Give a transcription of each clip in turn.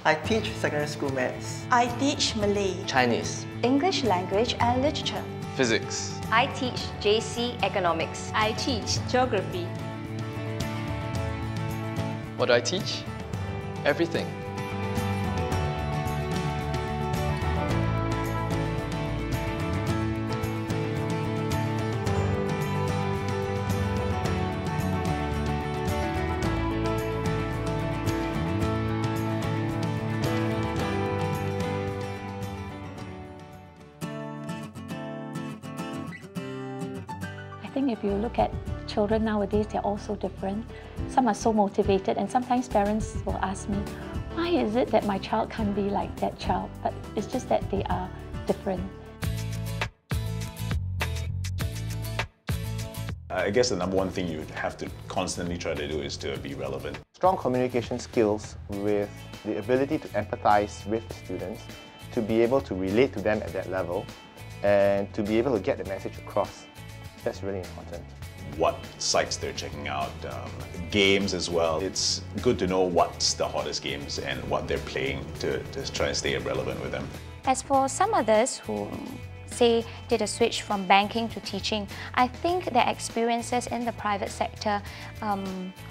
I teach secondary school maths. I teach Malay, Chinese, English language and literature. physics. I teach JC Economics. I teach Geography. What do I teach? Everything. I think if you look at children nowadays, they're all so different. Some are so motivated, and sometimes parents will ask me, why is it that my child can't be like that child? But it's just that they are different. I guess the number one thing you have to constantly try to do is to be relevant. Strong communication skills with the ability to empathize with students, to be able to relate to them at that level, and to be able to get the message across. That's really important. What sites they're checking out, games as well. It's good to know what's the hottest games and what they're playing to try and stay relevant with them. As for some others who say did a switch from banking to teaching, I think their experiences in the private sector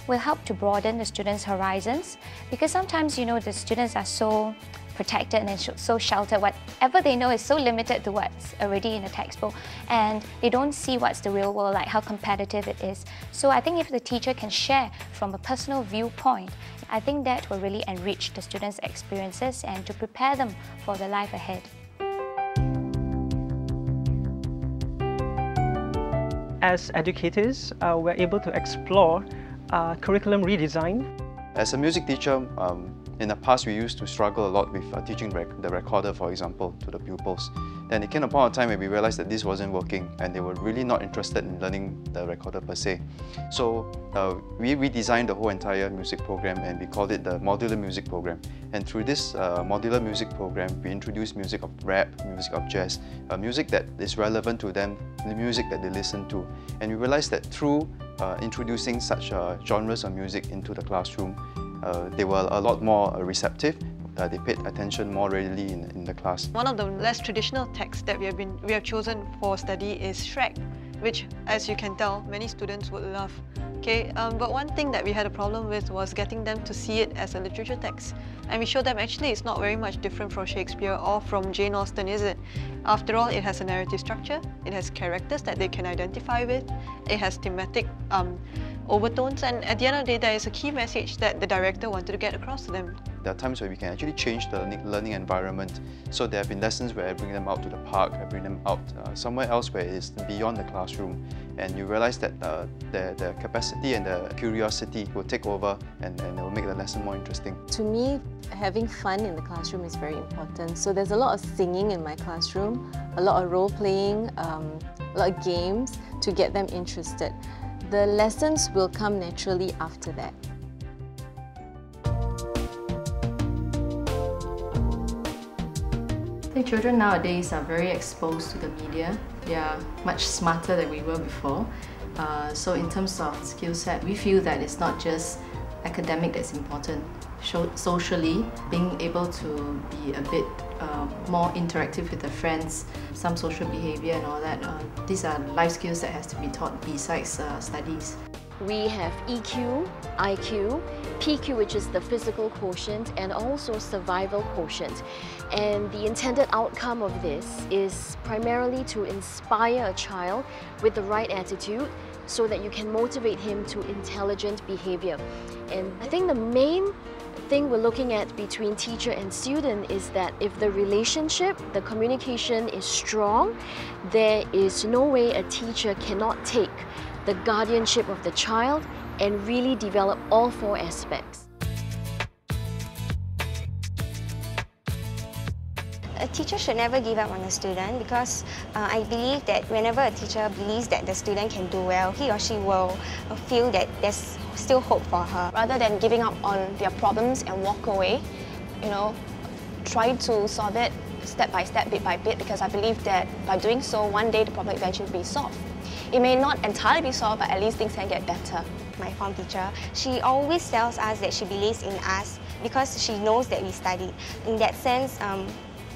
will help to broaden the students' horizons, because sometimes, you know, the students are so protected and so sheltered. Whatever they know is so limited to what's already in the textbook, and they don't see what's the real world like, how competitive it is. So I think if the teacher can share from a personal viewpoint, I think that will really enrich the students' experiences and to prepare them for the life ahead. As educators, we're able to explore curriculum redesign. As a music teacher, in the past we used to struggle a lot with teaching the recorder, for example, to the pupils. Then it came upon a time when we realized that this wasn't working and they were really not interested in learning the recorder per se. So we redesigned the whole entire music program and we called it the modular music program. And through this modular music program, we introduced music of rap, music of jazz, music that is relevant to them, the music that they listen to. And we realized that through introducing such genres of music into the classroom, they were a lot more receptive. They paid attention more readily in the class. One of the less traditional texts that we have chosen for study is Shrek, which, as you can tell, many students would love. Okay, but one thing that we had a problem with was getting them to see it as a literature text. And we showed them actually it's not very much different from Shakespeare or from Jane Austen, is it? After all, it has a narrative structure, it has characters that they can identify with, it has thematic overtones, and at the end of the day, there is a key message that the director wanted to get across to them. There are times where we can actually change the learning environment. So there have been lessons where I bring them out to the park, I bring them out somewhere else where it's beyond the classroom, and you realize that the capacity and the curiosity will take over and it will make the lesson more interesting. To me, having fun in the classroom is very important. So there's a lot of singing in my classroom, a lot of role-playing, a lot of games to get them interested. The lessons will come naturally after that. The children nowadays are very exposed to the media. They are much smarter than we were before. So in terms of skill set, we feel that it's not just academic that's important. Socially, being able to be a bit more interactive with the friends, some social behavior and all that. These are life skills that has to be taught besides studies. We have EQ, IQ, PQ, which is the physical quotient, and also survival quotient. And the intended outcome of this is primarily to inspire a child with the right attitude so that you can motivate him to intelligent behavior. And I think the main thing we're looking at between teacher and student is that if the relationship, the communication is strong, there is no way a teacher cannot take the guardianship of the child and really develop all four aspects. A teacher should never give up on a student because I believe that whenever a teacher believes that the student can do well, he or she will feel that there's still hope for her. Rather than giving up on their problems and walk away, try to solve it step by step, bit by bit, because I believe that by doing so, one day the problem eventually will be solved. It may not entirely be solved, but at least things can get better. My form teacher, she always tells us that she believes in us because she knows that we studied. In that sense,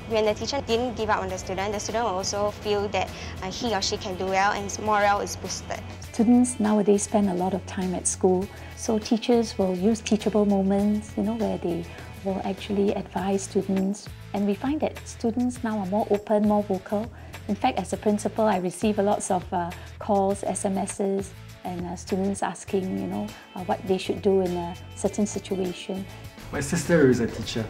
when the teacher didn't give up on the student will also feel that he or she can do well and his morale is boosted. Students nowadays spend a lot of time at school, so teachers will use teachable moments, where they will actually advise students. And we find that students now are more open, more vocal. In fact, as a principal, I receive lots of calls, SMSs, and students asking, what they should do in a certain situation. My sister is a teacher.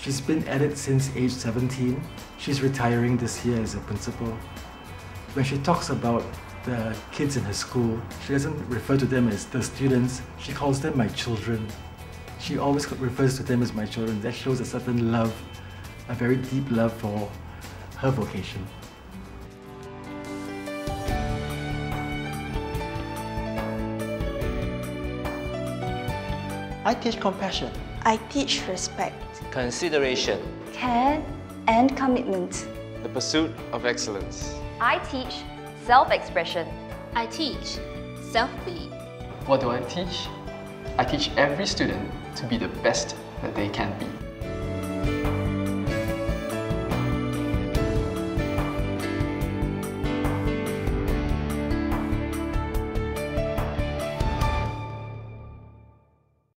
She's been at it since age 17. She's retiring this year as a principal. When she talks about the kids in her school, she doesn't refer to them as the students, she calls them my children. She always refers to them as my children. That shows a certain love, a very deep love for her vocation. I teach compassion. I teach respect, consideration, care, and commitment. The pursuit of excellence. I teach self-expression. I teach self-belief. What do I teach? I teach every student to be the best that they can be.